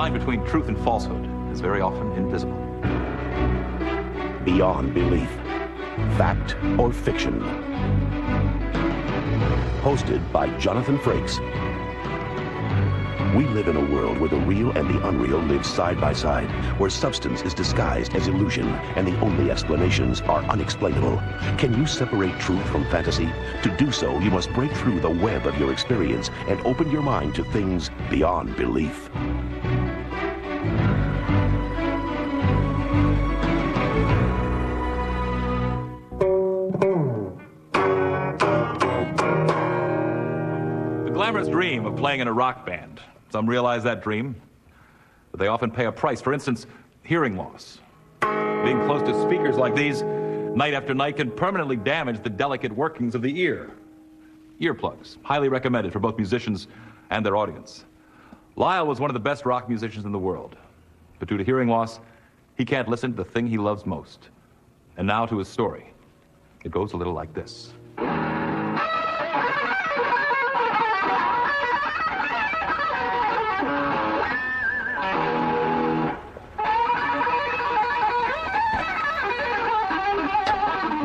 line between truth and falsehood is very often invisible. Beyond Belief. Fact or fiction. Hosted by Jonathan Frakes. We live in a world where the real and the unreal live side by side, where substance is disguised as illusion, and the only explanations are unexplainable. Can you separate truth from fantasy? To do so, you must break through the web of your experience and open your mind to things beyond belief. The glamorous dream of playing in a rock band. Some realize that dream, but they often pay a price. For instance, hearing loss. Being close to speakers like these, night after night, can permanently damage the delicate workings of the ear. Earplugs, highly recommended for both musicians and their audience. Lyle was one of the best rock musicians in the world, but due to hearing loss, he can't listen to the thing he loves most. And now to his story. It goes a little like this.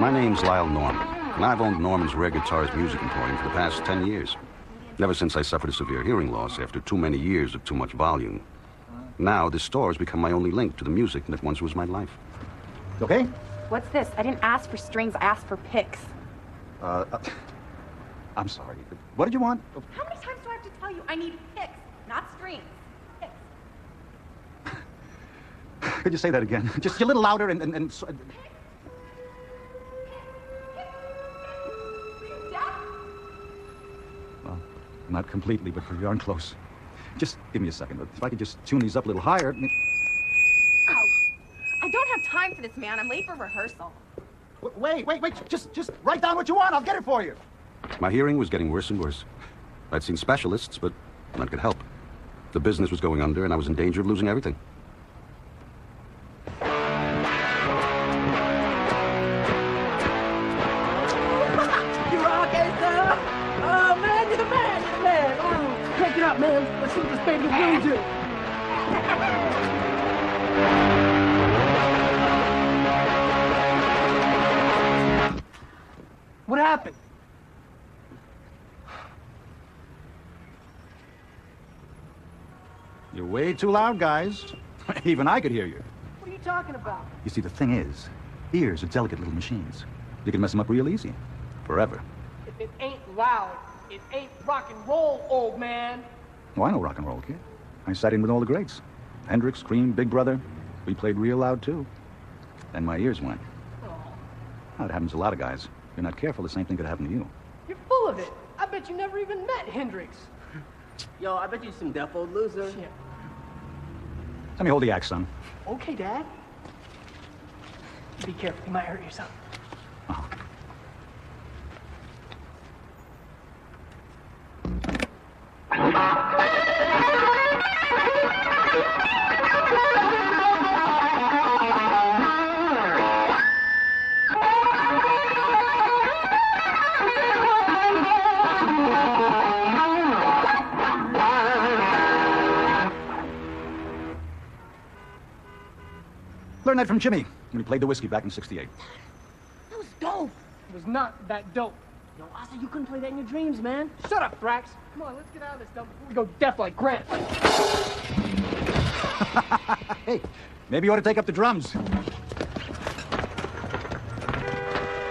My name's Lyle Norman, and I've owned Norman's Rare Guitars Music Emporium for the past 10 years. Ever since I suffered a severe hearing loss after too many years of too much volume. Now, this store has become my only link to the music that once was my life. Okay? What's this? I didn't ask for strings, I asked for picks. I'm sorry. What did you want? How many times do I have to tell you I need picks, not strings? Picks. Could you say that again? Just a little louder and Well, not completely, but pretty darn close. Just give me a second. If I could just tune these up a little higher. Ow. I don't have time for this, man. I'm late for rehearsal. Wait. Just write down what you want. I'll get it for you. My hearing was getting worse and worse. I'd seen specialists, but none could help. The business was going under, and I was in danger of losing everything. Crank it up, man. Let's see what this baby can really do. What happened? You're way too loud, guys. Even I could hear you. What are you talking about? You see, the thing is, ears are delicate little machines. You can mess them up real easy. Forever. If it ain't loud, it ain't rock and roll, old man. Oh, I know rock and roll, kid. I sat in with all the greats. Hendrix, Cream, Big Brother. We played real loud, too. Then my ears went. Oh, it happens to a lot of guys. If you're not careful, the same thing could happen to you. You're full of it. I bet you never even met Hendrix. Yo, I bet you some deaf old loser. Shit. Let me hold the axe, son. Okay, Dad. Be careful. You might hurt yourself. Oh. Learned that from Jimmy when he played the whiskey back in '68. That was dope. It was not that dope. Yo, Asa, you couldn't play that in your dreams, man. Shut up, Thrax. Come on, let's get out of this dump before we go deaf like Grant. Hey, maybe you ought to take up the drums.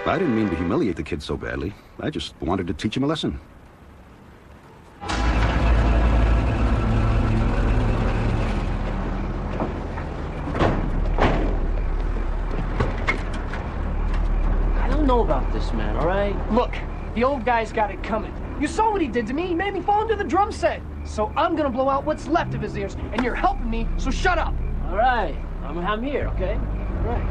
I didn't mean to humiliate the kid so badly. I just wanted to teach him a lesson. I don't know about this, man, all right? Look, the old guy's got it coming. You saw what he did to me. He made me fall into the drum set. So I'm gonna blow out what's left of his ears, and you're helping me, so shut up. All right. I'm here, okay? All right.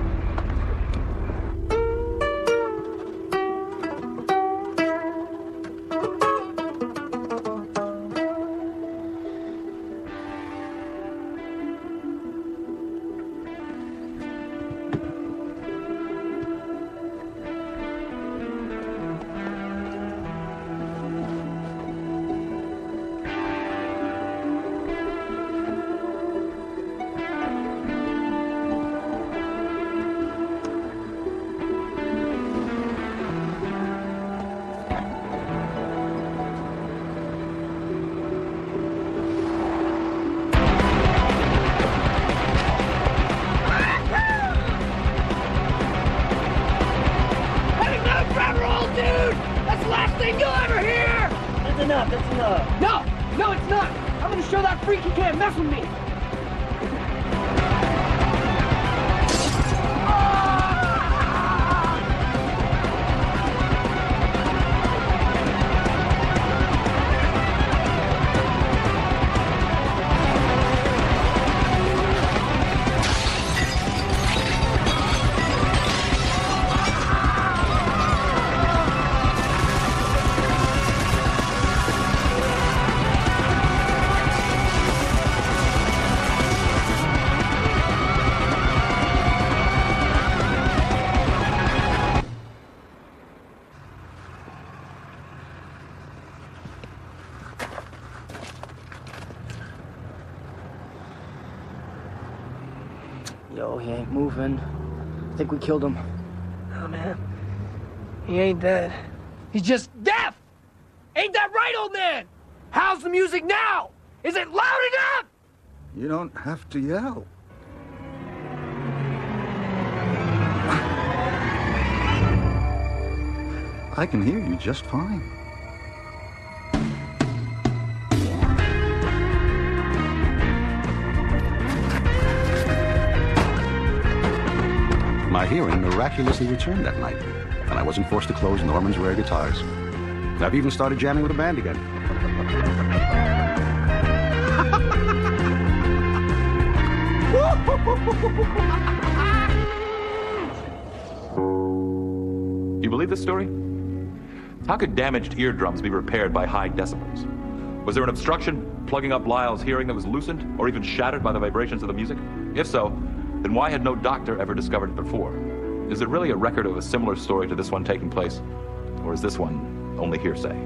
thing you'll ever hear! That's enough, that's enough. No, it's not! I'm gonna show that freak he can't mess with me! Yo, he ain't moving. I think we killed him. Oh, man. He ain't dead. He's just deaf! Ain't that right, old man? How's the music now? Is it loud enough? You don't have to yell. I can hear you just fine. My hearing miraculously returned that night, and I wasn't forced to close Norman's Rare Guitars. I've even started jamming with a band again. You believe this story? How could damaged eardrums be repaired by high decibels? Was there an obstruction plugging up Lyle's hearing that was loosened or even shattered by the vibrations of the music? If so, then why had no doctor ever discovered it before? Is it really a record of a similar story to this one taking place? Or is this one only hearsay?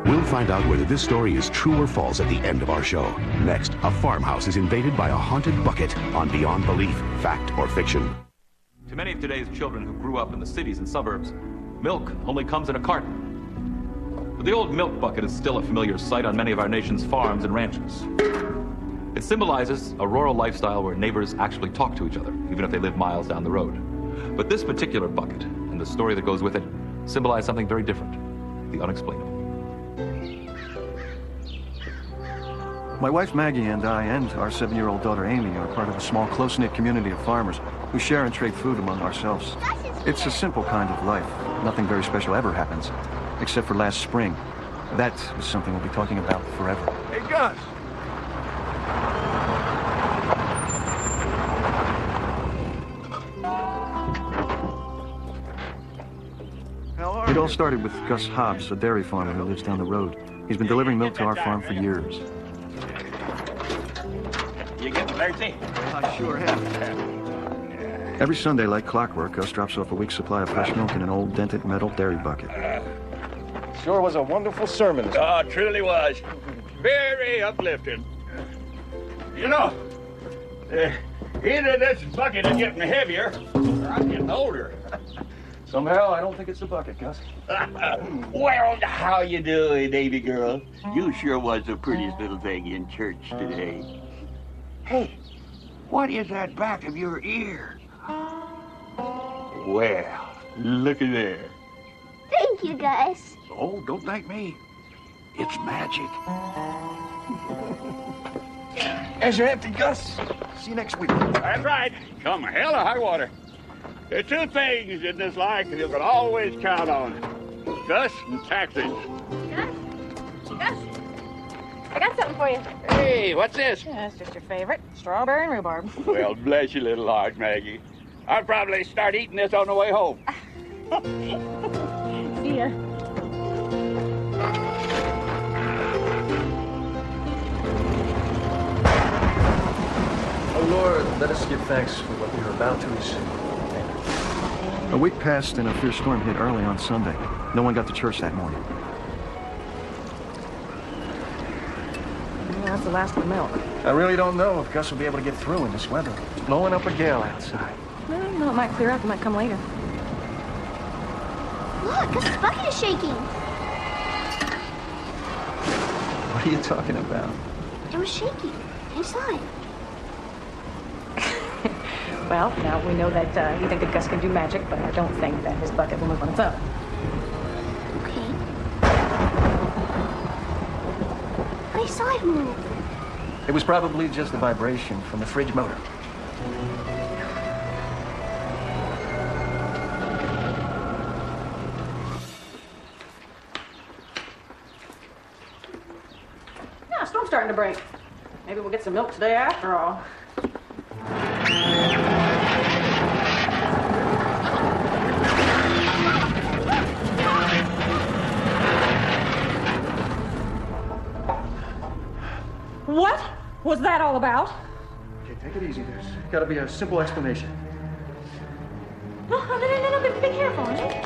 We'll find out whether this story is true or false at the end of our show. Next, a farmhouse is invaded by a haunted bucket on Beyond Belief, Fact or Fiction. To many of today's children who grew up in the cities and suburbs, milk only comes in a carton. But the old milk bucket is still a familiar sight on many of our nation's farms and ranches. It symbolizes a rural lifestyle where neighbors actually talk to each other, even if they live miles down the road. But this particular bucket, and the story that goes with it, symbolize something very different, the unexplainable. My wife Maggie and I and our 7-year-old daughter Amy are part of a small, close-knit community of farmers who share and trade food among ourselves. It's a simple kind of life. Nothing very special ever happens, except for last spring. That is something we'll be talking about forever. Hey, Gus! It all started with Gus Hobbs, a dairy farmer who lives down the road. He's been delivering milk to our farm for years. You get thirsty? I sure have. Every Sunday, like clockwork, Gus drops off a week's supply of fresh milk in an old dented metal dairy bucket. Sure was a wonderful sermon. Oh, it truly was. Very uplifting. You know, either this bucket is getting heavier or I'm getting older. Somehow, I don't think it's a bucket, Gus. Well, how you doing, Davy girl? You sure was the prettiest little thing in church today. Hey, what is that back of your ear? Well, look at there. Thank you, Gus. Oh, don't thank me. It's magic. As you're empty, Gus. See you next week. That's right. Come hell or high water. There are two things in this life that you can always count on. Gus and taxes. Gus, I got something for you. Hey, what's this? Yeah, it's just your favorite, strawberry and rhubarb. Well, bless your little heart, Maggie. I'll probably start eating this on the way home. See ya. Oh, Lord, let us give thanks for what we are about to receive. A week passed and a fierce storm hit early on Sunday. No one got to church that morning. Yeah, that's the last of the milk. I really don't know if Gus will be able to get through in this weather. It's blowing up a gale outside. No, it might clear up. It might come later. Look, Gus's bucket is shaking. What are you talking about? It was shaking. I saw it. Well, now we know that you think that Gus can do magic, but I don't think that his bucket will move on its own. my side move? It was probably just a vibration from the fridge motor. Yeah, storm's starting to break. Maybe we'll get some milk today after all. What was that all about? Okay, take it easy. There's gotta be a simple explanation. No, be careful, honey.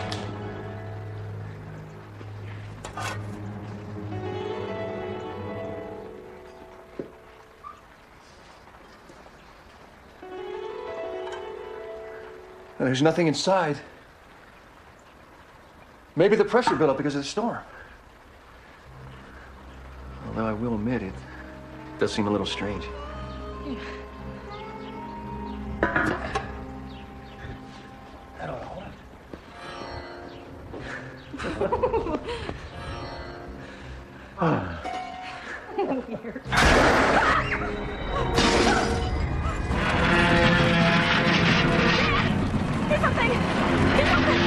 There's nothing inside. Maybe the pressure built up because of the storm. Although I will admit it does seem a little strange. I don't know. Weird. Get something! Get something!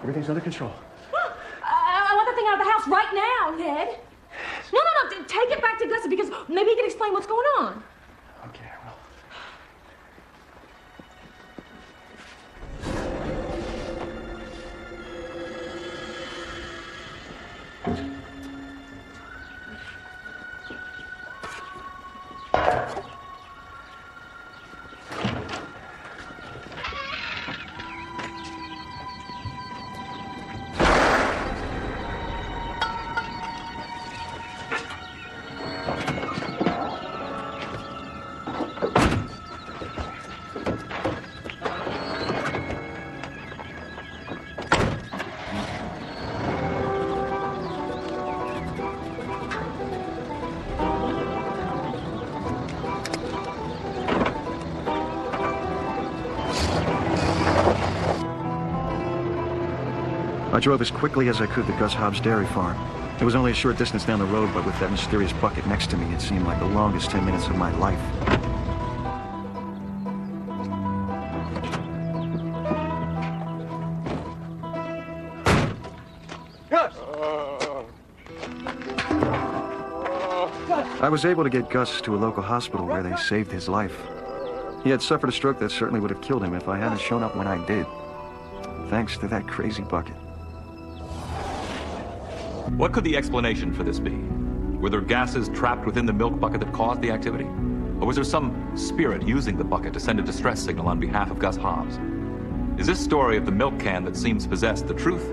Everything's under control. I want that thing out of the house right now, Ned. No. Take it back to Gussie because maybe he can explain what's going on. Okay, well. I drove as quickly as I could to Gus Hobbs' dairy farm. It was only a short distance down the road, but with that mysterious bucket next to me, it seemed like the longest 10 minutes of my life. Gus! I was able to get Gus to a local hospital where they saved his life. He had suffered a stroke that certainly would have killed him if I hadn't shown up when I did. Thanks to that crazy bucket. What could the explanation for this be? Were there gases trapped within the milk bucket that caused the activity? Or was there some spirit using the bucket to send a distress signal on behalf of Gus Hobbs? Is this story of the milk can that seems possessed the truth?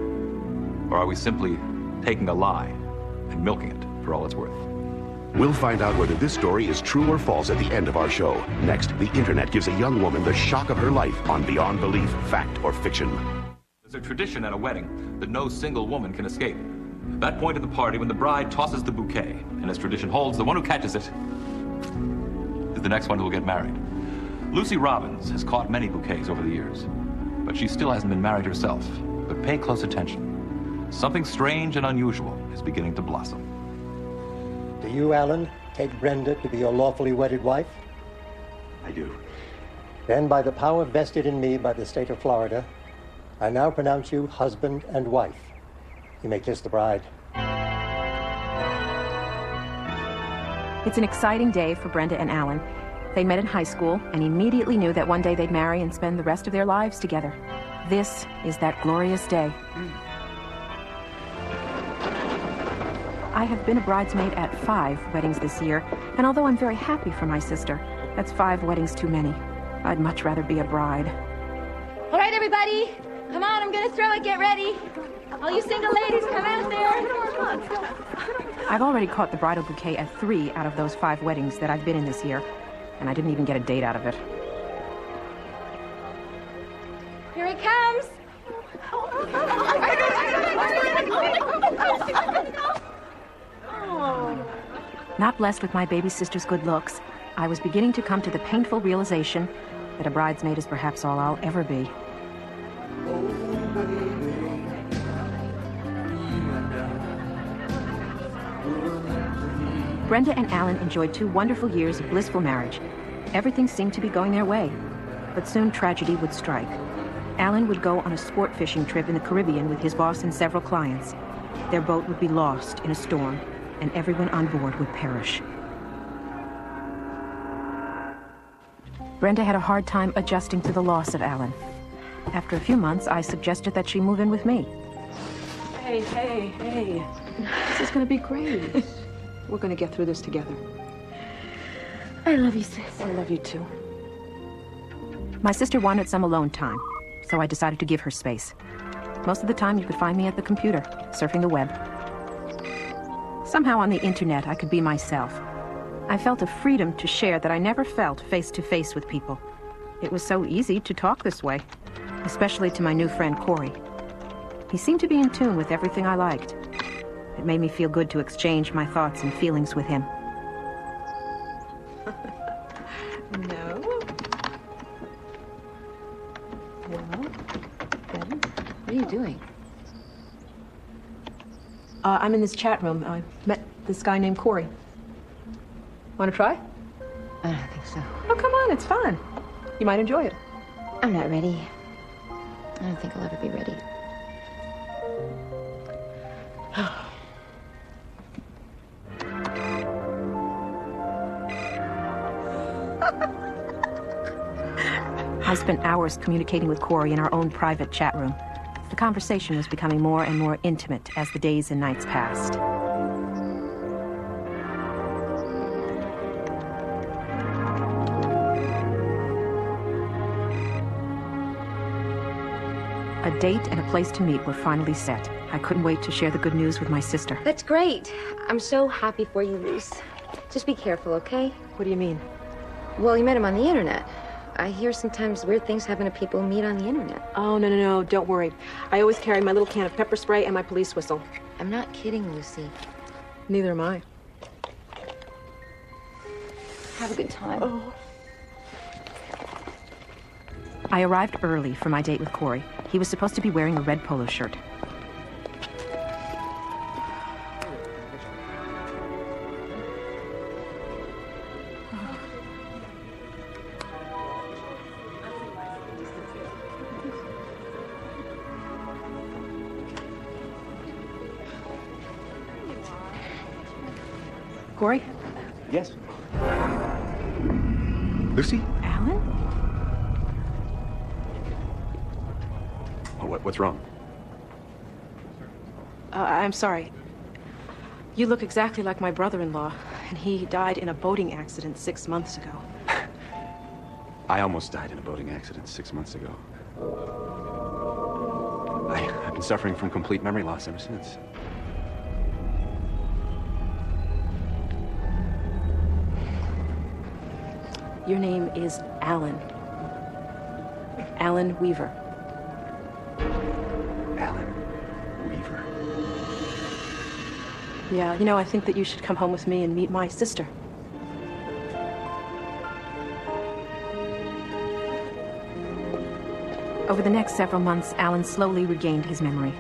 Or are we simply taking a lie and milking it for all it's worth? We'll find out whether this story is true or false at the end of our show. Next, the internet gives a young woman the shock of her life on Beyond Belief, Fact or Fiction. There's a tradition at a wedding that no single woman can escape. That point in the party when the bride tosses the bouquet, and as tradition holds, the one who catches it is the next one who will get married. Lucy Robbins has caught many bouquets over the years, but she still hasn't been married herself. But pay close attention. Something strange and unusual is beginning to blossom. Do you, Alan, take Brenda to be your lawfully wedded wife? I do. Then, by the power vested in me by the state of Florida, I now pronounce you husband and wife. You may kiss the bride. It's an exciting day for Brenda and Alan. They met in high school and immediately knew that one day they'd marry and spend the rest of their lives together. This is that glorious day. I have been a bridesmaid at 5 weddings this year, and although I'm very happy for my sister, that's 5 weddings too many. I'd much rather be a bride. All right, everybody. Come on, I'm gonna throw it. Get ready. All you single ladies, come out there. I've already caught the bridal bouquet at 3 out of those 5 weddings that I've been in this year, and I didn't even get a date out of it. Here he comes. Not blessed with my baby sister's good looks, I was beginning to come to the painful realization that a bridesmaid is perhaps all I'll ever be. Brenda and Alan enjoyed 2 wonderful years of blissful marriage. Everything seemed to be going their way, but soon tragedy would strike. Alan would go on a sport fishing trip in the Caribbean with his boss and several clients. Their boat would be lost in a storm, and everyone on board would perish. Brenda had a hard time adjusting to the loss of Alan. After a few months, I suggested that she move in with me. Hey. This is gonna be great. We're gonna get through this together. I love you, sis. I love you too. My sister wanted some alone time, so I decided to give her space. Most of the time, you could find me at the computer, surfing the web. Somehow on the internet, I could be myself. I felt a freedom to share that I never felt face-to-face with people. It was so easy to talk this way, especially to my new friend, Corey. He seemed to be in tune with everything I liked. It made me feel good to exchange my thoughts and feelings with him. No. Well, Ben, what are you doing? I'm in this chat room. I met this guy named Corey. Want to try? I don't think so. Oh, come on, it's fun. You might enjoy it. I'm not ready. I don't think I'll ever be ready. I spent hours communicating with Corey in our own private chat room. The conversation was becoming more and more intimate as the days and nights passed. A date and a place to meet were finally set. I couldn't wait to share the good news with my sister. That's great. I'm so happy for you, Luce. Just be careful, okay? What do you mean? Well, you met him on the internet. I hear sometimes weird things happen to people who meet on the internet. Oh, no, don't worry. I always carry my little can of pepper spray and my police whistle. I'm not kidding, Lucy. Neither am I. Have a good time. Oh. I arrived early for my date with Corey. He was supposed to be wearing a red polo shirt. Corey? Yes. Lucy? Alan? What's wrong? I'm sorry. You look exactly like my brother-in-law, and he died in a boating accident 6 months ago. I almost died in a boating accident 6 months ago. I've been suffering from complete memory loss ever since. Your name is Alan. Alan Weaver. Alan Weaver? Yeah, you know, I think that you should come home with me and meet my sister. Over the next several months, Alan slowly regained his memory.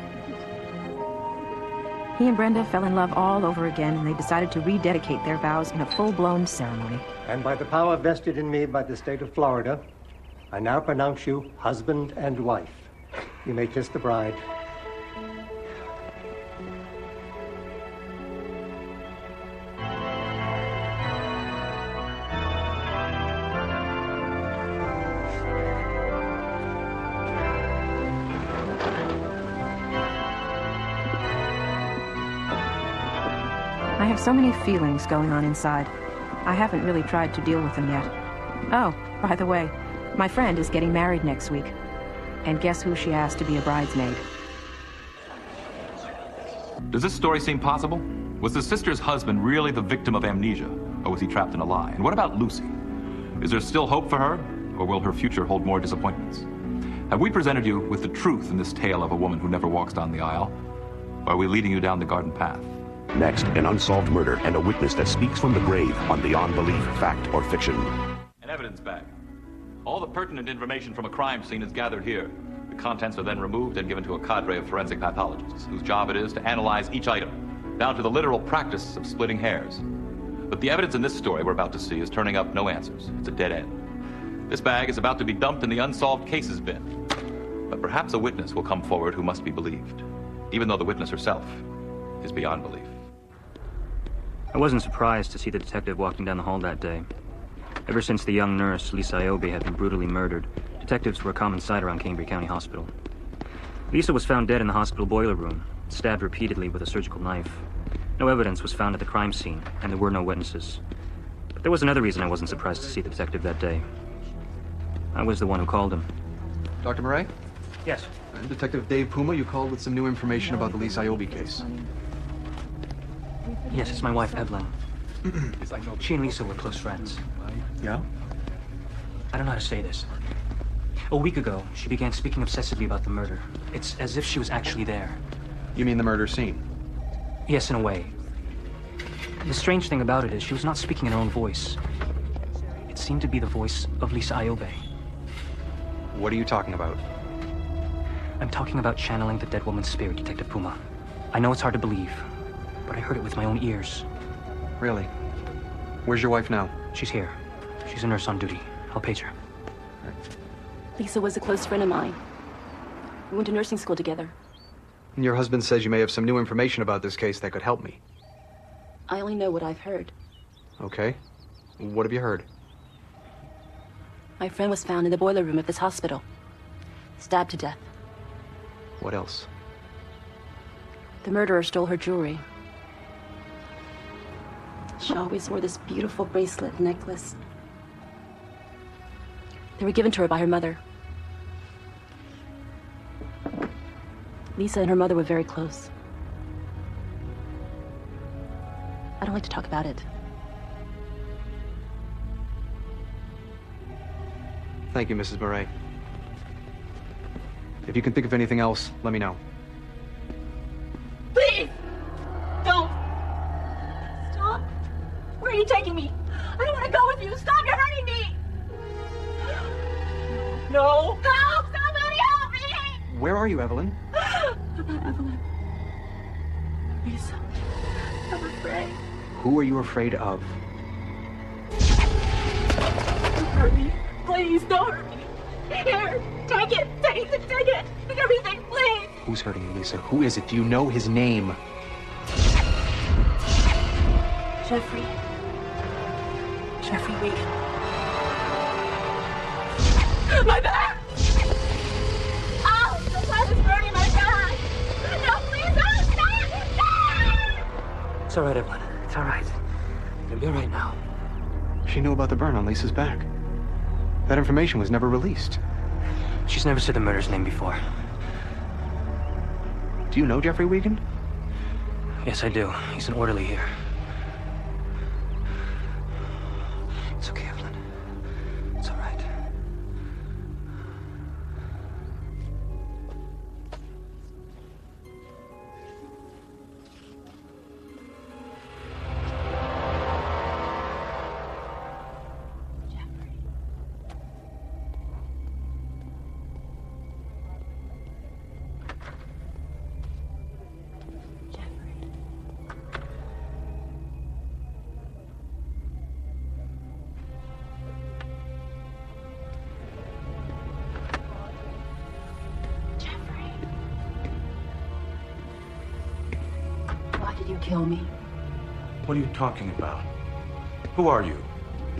He and Brenda fell in love all over again, and they decided to rededicate their vows in a full-blown ceremony. And by the power vested in me by the state of Florida, I now pronounce you husband and wife. You may kiss the bride. I have so many feelings going on inside. I haven't really tried to deal with them yet. Oh, by the way, my friend is getting married next week. And guess who she asked to be a bridesmaid? Does this story seem possible? Was the sister's husband really the victim of amnesia, or was he trapped in a lie? And what about Lucy? Is there still hope for her, or will her future hold more disappointments? Have we presented you with the truth in this tale of a woman who never walks down the aisle? Or are we leading you down the garden path? Next, an unsolved murder and a witness that speaks from the grave on Beyond Belief, Fact or Fiction. An evidence bag. All the pertinent information from a crime scene is gathered here. The contents are then removed and given to a cadre of forensic pathologists, whose job it is to analyze each item, down to the literal practice of splitting hairs. But the evidence in this story we're about to see is turning up no answers. It's a dead end. This bag is about to be dumped in the unsolved cases bin. But perhaps a witness will come forward who must be believed, even though the witness herself is beyond belief. I wasn't surprised to see the detective walking down the hall that day. Ever since the young nurse, Lisa Iobe, had been brutally murdered, detectives were a common sight around Cambria County Hospital. Lisa was found dead in the hospital boiler room, stabbed repeatedly with a surgical knife. No evidence was found at the crime scene, and there were no witnesses. But there was another reason I wasn't surprised to see the detective that day. I was the one who called him. Dr. Murray? Yes. I'm Detective Dave Puma. You called with some new information about the Lisa Iobe case. Yes, it's my wife, Evelyn. She and Lisa were close friends. Yeah? I don't know how to say this. A week ago, she began speaking obsessively about the murder. It's as if she was actually there. You mean the murder scene? Yes, in a way. The strange thing about it is she was not speaking in her own voice. It seemed to be the voice of Lisa Iobe. What are you talking about? I'm talking about channeling the dead woman's spirit, Detective Puma. I know it's hard to believe, but I heard it with my own ears. Really? Where's your wife now? She's here. She's a nurse on duty. I'll page her. Lisa was a close friend of mine. We went to nursing school together. And your husband says you may have some new information about this case that could help me. I only know what I've heard. Okay. What have you heard? My friend was found in the boiler room of this hospital, stabbed to death. What else? The murderer stole her jewelry. She always wore this beautiful bracelet and necklace. They were given to her by her mother. Lisa and her mother were very close. I don't like to talk about it. Thank you, Mrs. Murray. If you can think of anything else, let me know. Please! Don't! Stop! Where are you taking me? I don't want to go with you! Stop! You're hurting me! No! Help! Somebody help me! Where are you, Evelyn? I'm not Evelyn. Lisa. I'm afraid. Who are you afraid of? Don't hurt me. Please, don't hurt me. Here, take it! Take it! Take it! Take everything, please! Who's hurting you, Lisa? Who is it? Do you know his name? Jeffrey. Jeffrey Wiegand. My back! Oh, the blood is burning my back! No, please, don't! Stop! It's all right, Evelyn. It's all right. You'll be all right now. She knew about the burn on Lisa's back. That information was never released. She's never said the murderer's name before. Do you know Jeffrey Wiegand? Yes, I do. He's an orderly here. It's okay, Evelyn. It's all right. Kill me. What are you talking about? Who are you?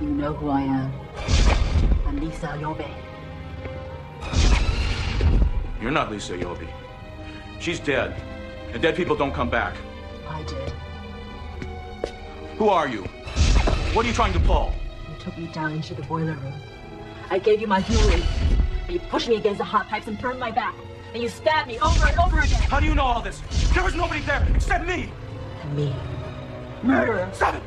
You know who I am. I'm Lisa Iobe. You're not Lisa Iobe. She's dead. And dead people don't come back. I did. Who are you? What are you trying to pull? You took me down into the boiler room. I gave you my jewelry. And you pushed me against the hot pipes and burned my back. And you stabbed me over and over again. How do you know all this? There was nobody there except me. Me. Murderer. Stop it!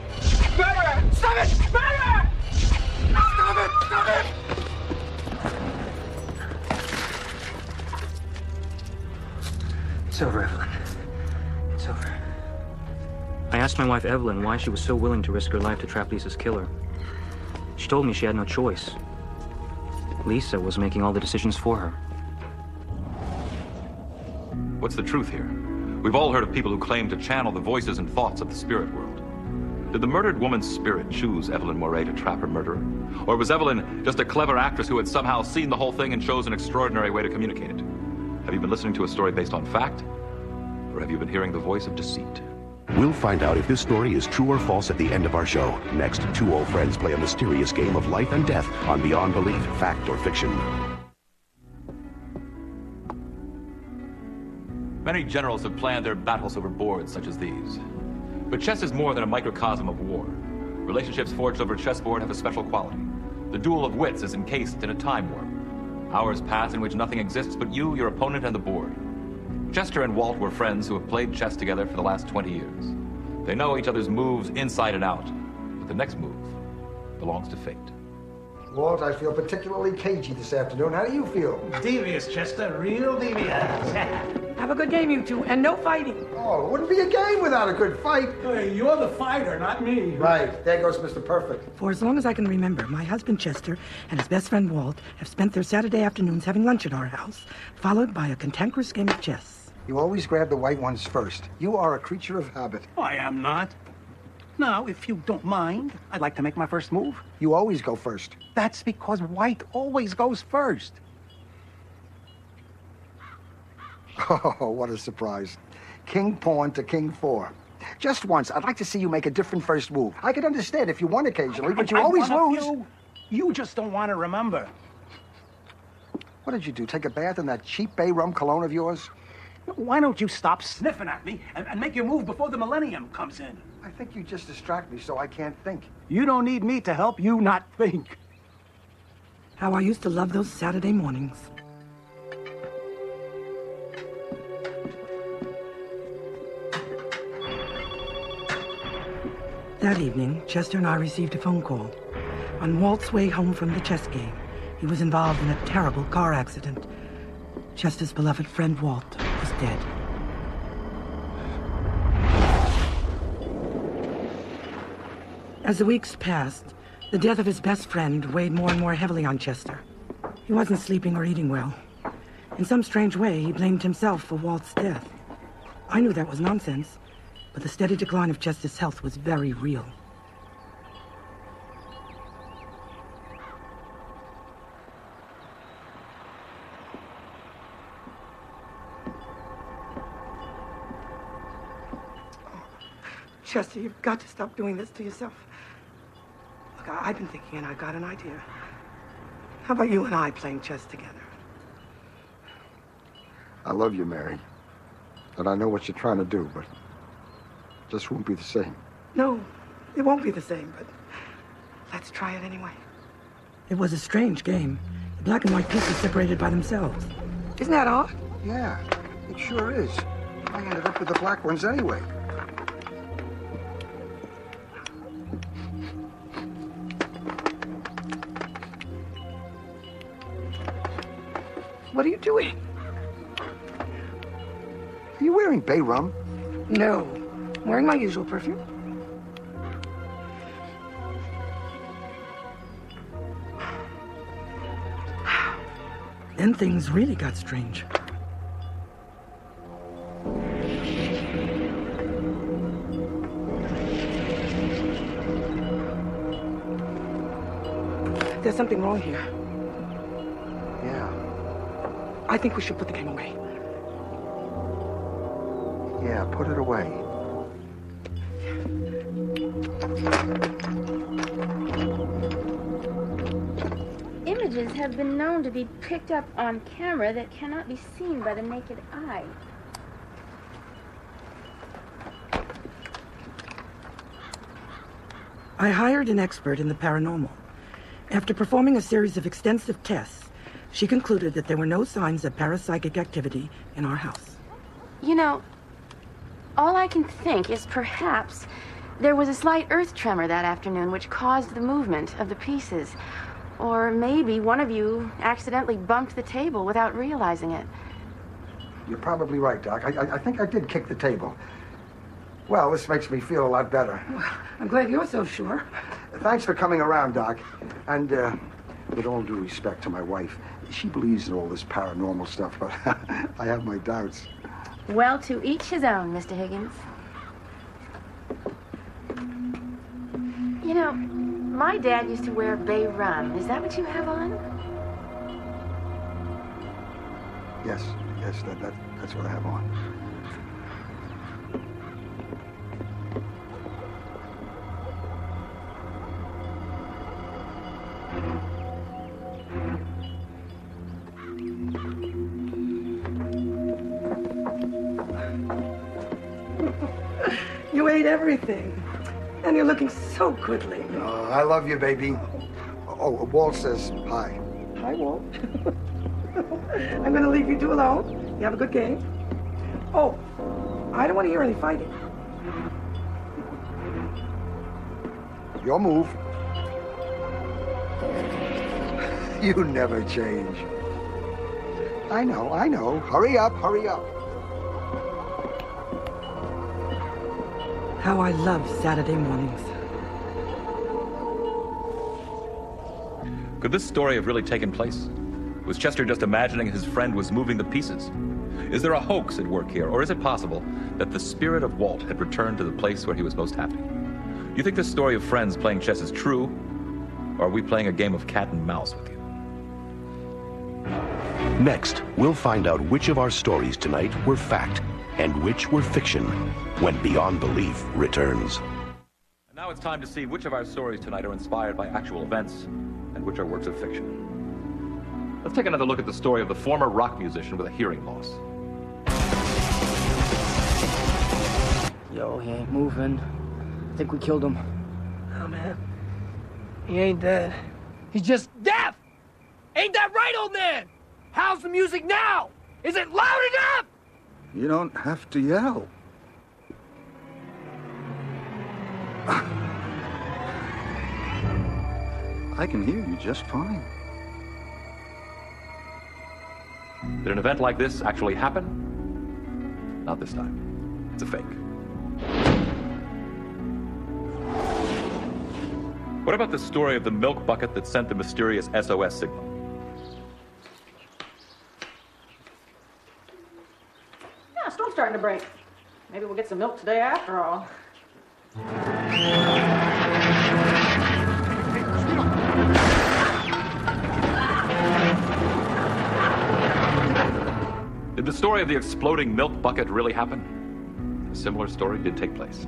Murderer! Stop it! Murderer! Stop it! Stop it! It's over, Evelyn. It's over. I asked my wife, Evelyn, why she was so willing to risk her life to trap Lisa's killer. She told me she had no choice. Lisa was making all the decisions for her. What's the truth here? We've all heard of people who claim to channel the voices and thoughts of the spirit world. Did the murdered woman's spirit choose Evelyn Moray to trap her murderer? Or was Evelyn just a clever actress who had somehow seen the whole thing and chose an extraordinary way to communicate it? Have you been listening to a story based on fact? Or have you been hearing the voice of deceit? We'll find out if this story is true or false at the end of our show. Next, two old friends play a mysterious game of life and death on Beyond Belief, Fact or Fiction. Many generals have planned their battles over boards such as these. But chess is more than a microcosm of war. Relationships forged over a chessboard have a special quality. The duel of wits is encased in a time warp. Hours pass in which nothing exists but you, your opponent, and the board. Chester and Walt were friends who have played chess together for the last 20 years. They know each other's moves inside and out, but the next move belongs to fate. Walt, I feel particularly cagey this afternoon. How do you feel? Devious, Chester. Real devious. Have a good game, you two, and no fighting. Oh, it wouldn't be a game without a good fight. Hey, you're the fighter, not me. Right. There goes Mr. Perfect. For as long as I can remember, my husband Chester and his best friend Walt have spent their Saturday afternoons having lunch at our house, followed by a cantankerous game of chess. You always grab the white ones first. You are a creature of habit. I am not. Now, if you don't mind, I'd like to make my first move. You always go first. That's because white always goes first. Oh, what a surprise. King pawn to king four. Just once, I'd like to see you make a different first move. I could understand if you won occasionally, but you always lose. You just don't want to remember. What did you do, take a bath in that cheap bay rum cologne of yours? Why don't you stop sniffing at me and make your move before the millennium comes in? I think you just distract me so I can't think. You don't need me to help you not think. How I used to love those Saturday mornings. That evening, Chester and I received a phone call. On Walt's way home from the chess game, he was involved in a terrible car accident. Chester's beloved friend Walt was dead. As the weeks passed, the death of his best friend weighed more and more heavily on Chester. He wasn't sleeping or eating well. In some strange way, he blamed himself for Walt's death. I knew that was nonsense, but the steady decline of Chester's health was very real. Chester, you've got to stop doing this to yourself. Look, I've been thinking and I've got an idea. How about you and I playing chess together? I love you, Mary. And I know what you're trying to do, but it just won't be the same. No, it won't be the same, but let's try it anyway. It was a strange game. The black and white pieces separated by themselves. Isn't that odd? Yeah, it sure is. I ended up with the black ones anyway. What are you doing? Are you wearing bay rum? No. I'm wearing my usual perfume. Then things really got strange. There's something wrong here. Yeah. I think we should put the game away. Yeah, put it away. Images have been known to be picked up on camera that cannot be seen by the naked eye. I hired an expert in the paranormal. After performing a series of extensive tests, she concluded that there were no signs of parapsychic activity in our house. You know, all I can think is perhaps there was a slight earth tremor that afternoon which caused the movement of the pieces. Or maybe one of you accidentally bumped the table without realizing it. You're probably right, Doc. I think I did kick the table. Well, this makes me feel a lot better. I'm glad you're so sure. Thanks for coming around, Doc. And with all due respect to my wife, she believes in all this paranormal stuff, but I have my doubts. Well, to each his own, Mr. Higgins. You know, my dad used to wear bay rum. Is that what you have on? Yes, that's what I have on. You ate everything. And you're looking so good lately. I love you, baby. Oh, Walt says hi. Hi, Walt. I'm going to leave you two alone. You have a good game. Oh, I don't want to hear any fighting. Your move. You never change. I know. Hurry up. How I love Saturday mornings. Could this story have really taken place? Was Chester just imagining his friend was moving the pieces? Is there a hoax at work here, or is it possible that the spirit of Walt had returned to the place where he was most happy? Do you think this story of friends playing chess is true, or are we playing a game of cat and mouse with you? Next, we'll find out which of our stories tonight were fact and which were fiction when Beyond Belief returns. And now it's time to see which of our stories tonight are inspired by actual events and which are works of fiction. Let's take another look at the story of the former rock musician with a hearing loss. Yo, he ain't moving. I think we killed him. Oh, man. He ain't dead. He's just deaf! Ain't that right, old man? How's the music now? Is it loud enough? You don't have to yell. I can hear you just fine. Did an event like this actually happen? Not this time. It's a fake. What about the story of the milk bucket that sent the mysterious SOS signal? Yeah, storm's starting to break. Maybe we'll get some milk today after all. Did the story of the exploding milk bucket really happen? A similar story did take place.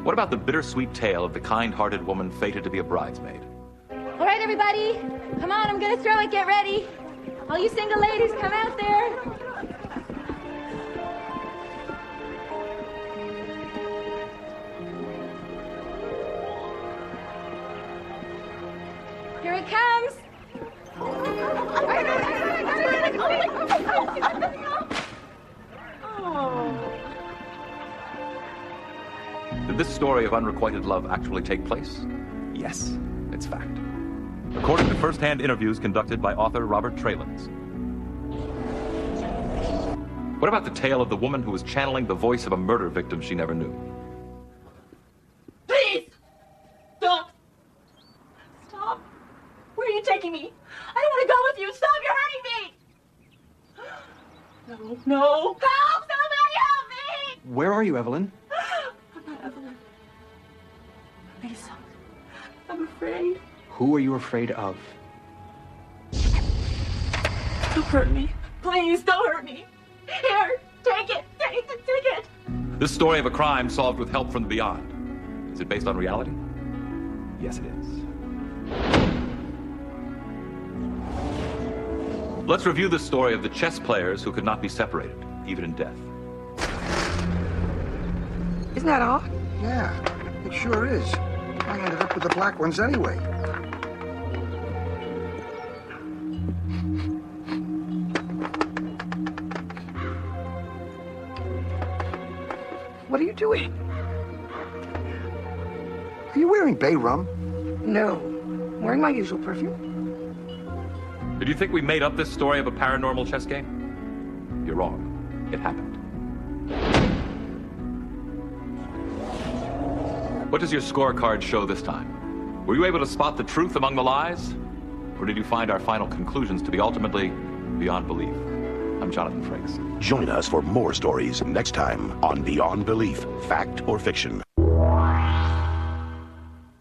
What about the bittersweet tale of the kind-hearted woman fated to be a bridesmaid? All right, everybody. Come on, I'm gonna throw it. Get ready. All you single ladies, come out there. Here it comes. Did this story of unrequited love actually take place? Yes, it's fact. According to first-hand interviews conducted by author Robert Tralins. What about the tale of the woman who was channeling the voice of a murder victim she never knew? Please! Don't! Stop! Where are you taking me? I don't want to go with you! Stop! You're hurting me! No! Help! Somebody help me! Where are you, Evelyn? I'm not Evelyn. Lisa. I'm afraid. Who are you afraid of? Don't hurt me. Please, don't hurt me. Here, take it. Take it. This story of a crime solved with help from the beyond. Is it based on reality? Yes, it is. Let's review the story of the chess players who could not be separated, even in death. Isn't that odd? Yeah, it sure is. I ended up with the black ones anyway. What are you doing? Are you wearing bay rum? No. I'm wearing my usual perfume. Did you think we made up this story of a paranormal chess game? You're wrong. it happened. What does your scorecard show this time? Were you able to spot the truth among the lies? Or did you find our final conclusions to be ultimately beyond belief? I'm Jonathan Frakes. Join us for more stories next time on Beyond Belief, Fact or Fiction.